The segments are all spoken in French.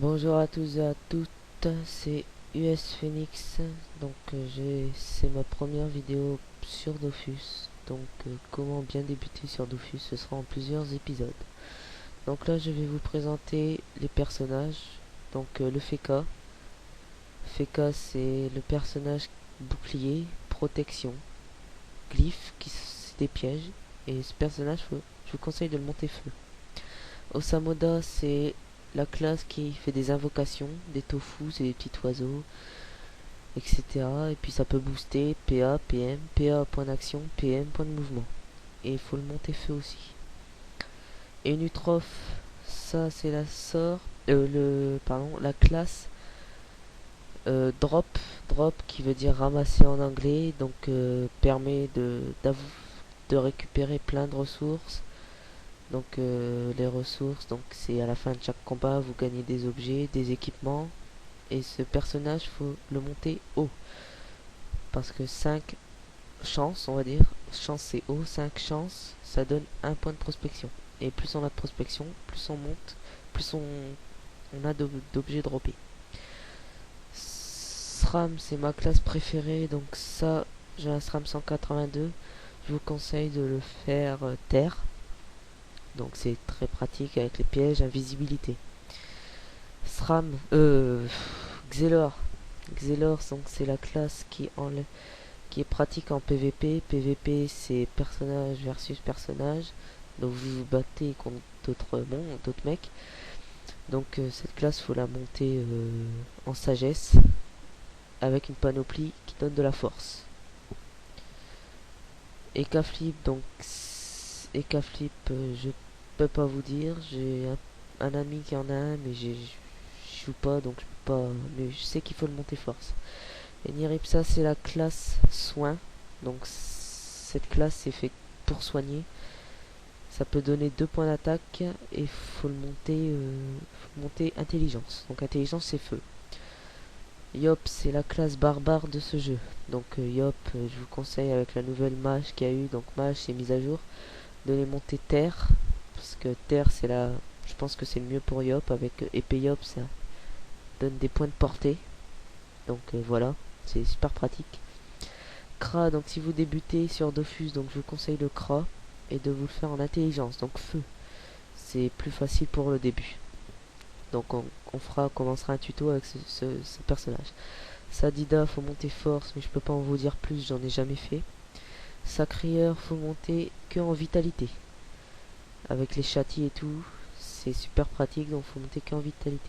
Bonjour à tous et à toutes, c'est US Phoenix. Donc c'est ma première vidéo sur Dofus. Donc comment bien débuter sur Dofus, ce sera en plusieurs épisodes. Donc là je vais vous présenter les personnages. Donc le Feka. Feka c'est le personnage bouclier, protection, glyphe qui c'est des pièges. Et ce personnage je vous conseille de le monter feu. Osamoda c'est la classe qui fait des invocations, des tofu, c'est des petits oiseaux, etc. Et puis ça peut booster PA, PM, PA point d'action, PM point de mouvement. Et il faut le monter feu aussi. Et une Utrof, ça c'est la sort, la classe drop, drop qui veut dire ramasser en anglais, donc permet de récupérer plein de ressources. Donc les ressources, donc c'est à la fin de chaque combat, vous gagnez des objets, des équipements. Et ce personnage, faut le monter haut. Parce que 5 chances, on va dire, chance c'est haut, 5 chances, ça donne un point de prospection. Et plus on a de prospection, plus on monte, plus on a d'objets droppés. SRAM, c'est ma classe préférée, donc ça, j'ai un SRAM 182. Je vous conseille de le faire terre. Donc c'est très pratique avec les pièges, invisibilité. SRAM, Xelor. Xelor, donc c'est la classe qui est pratique en PVP. PVP, c'est personnage versus personnage. Donc vous vous battez contre d'autres mecs. Donc cette classe, faut la monter en sagesse avec une panoplie qui donne de la force. Eka Flip, donc Eka Flip, je peux pas vous dire. J'ai un ami qui en a un, mais je joue pas, donc je peux pas. Mais je sais qu'il faut le monter force. Et Niripsa, c'est la classe soin. Donc cette classe c'est fait pour soigner. Ça peut donner 2 points d'attaque et faut monter intelligence. Donc intelligence c'est feu. Yop c'est la classe barbare de ce jeu. Donc Yop, je vous conseille avec la nouvelle mage qu'il y a eu. Donc mage c'est mise à jour. De les monter terre. Parce que terre c'est la... Je pense que c'est le mieux pour Yop. Avec épée Yop ça donne des points de portée. Donc voilà, c'est super pratique. Kra, donc si vous débutez sur Dofus, donc je vous conseille le Kra et de vous le faire en intelligence, donc feu. C'est plus facile pour le début. Donc on commencera un tuto avec ce personnage. Sadida, faut monter force, mais je peux pas en vous dire plus, j'en ai jamais fait. Sacrieur, faut monter que en vitalité. Avec les châtis et tout, c'est super pratique, donc faut monter qu'en vitalité.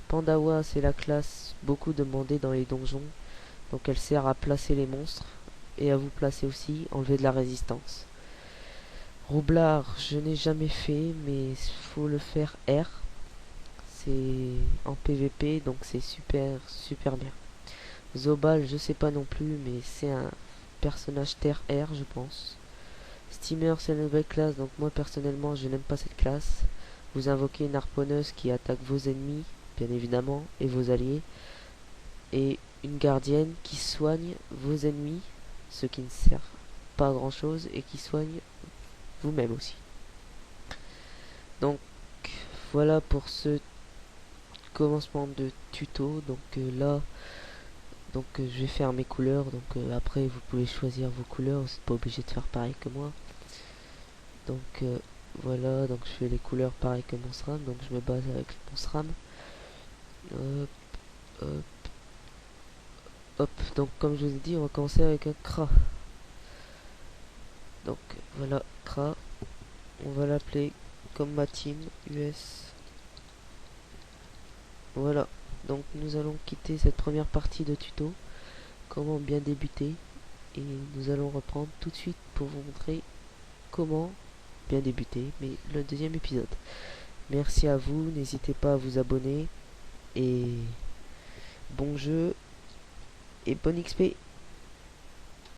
Pandawa, c'est la classe beaucoup demandée dans les donjons, donc elle sert à placer les monstres et à vous placer aussi, enlever de la résistance. Roublard, je n'ai jamais fait, mais faut le faire R. C'est en PVP, donc c'est super bien. Zobal, je sais pas non plus, mais c'est un personnage terre R, je pense. Steamer, c'est une nouvelle classe, donc moi personnellement, je n'aime pas cette classe. Vous invoquez une harponneuse qui attaque vos ennemis, bien évidemment, et vos alliés. Et une gardienne qui soigne vos ennemis, ce qui ne sert pas à grand chose, et qui soigne vous-même aussi. Donc voilà pour ce commencement de tuto. Donc là, je vais faire mes couleurs. Donc après vous pouvez choisir vos couleurs, vous n'êtes pas obligé de faire pareil que moi. Donc voilà, donc je fais les couleurs pareil que mon SRAM. Donc je me base avec mon SRAM. Hop, hop, hop. Donc comme je vous ai dit, on va commencer avec un Kra. Donc voilà, Kra. On va l'appeler comme ma team US. Voilà, donc nous allons quitter cette première partie de tuto, comment bien débuter, et nous allons reprendre tout de suite pour vous montrer comment bien débuter, mais le deuxième épisode. Merci à vous, n'hésitez pas à vous abonner, et bon jeu, et bon XP.